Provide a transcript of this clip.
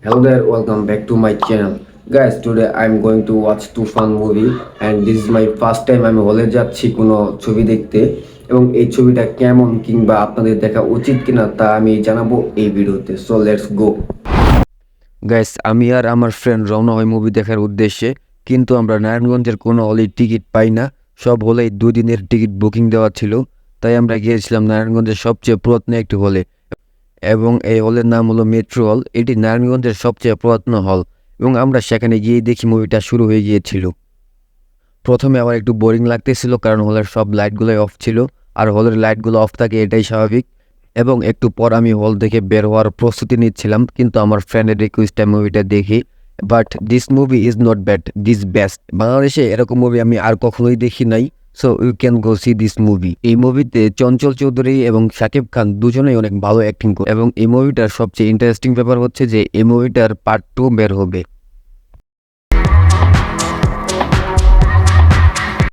Hello there, welcome back to my channel. Guys, today I'm going to watch Tufan movie and this is my first time আমি হলে যাচ্ছি কোনো ছবি দেখতে এবং এই ছবিটা কেমন কিংবা আপনাদের দেখা উচিত কিনা তা আমি জানাবো এই ভিডিওতে। So let's go. গাইস, আমি আর আমার ফ্রেন্ড রওনা হয় মুভি দেখার উদ্দেশ্যে, কিন্তু আমরা নারায়ণগঞ্জের কোনো হলেই টিকিট পাই না। সব হলেই 2 দিনের টিকিট বুকিং দেওয়া ছিল, তাই আমরা গিয়েছিলাম নারায়ণগঞ্জের সবচেয়ে পুরাতন একটি হলে এবং এই হলের নাম হলো মেট্রো হল। এটি নারায়ণগঞ্জের সবচেয়ে পুরাতন হল এবং আমরা সেখানে গিয়ে দেখি মুভিটা শুরু হয়ে গিয়েছিল। প্রথমে আবার একটু বোরিং লাগতেছিল কারণ হলের সব লাইটগুলোই অফ ছিল, আর হলের লাইটগুলো অফ থাকে এটাই স্বাভাবিক। এবং একটু পর আমি হল থেকে বের হওয়ার প্রস্তুতি নিচ্ছিলাম, কিন্তু আমার ফ্রেন্ডের রিকোয়েস্টে মুভিটা দেখি। But this movie is not bad, this best. বাংলাদেশে এরকম মুভি আমি আর কখনোই দেখি নাই, so you can go see this movie. এই মুভিতে চঞ্চল চৌধুরী এবং শাকিব খান দুজনেই অনেক ভালো অ্যাক্টিং করে এবং এই মুভিটার সবচেয়ে ইন্টারেস্টিং ব্যাপার হচ্ছে যে এই মুভিটার পার্ট 2 বের হবে।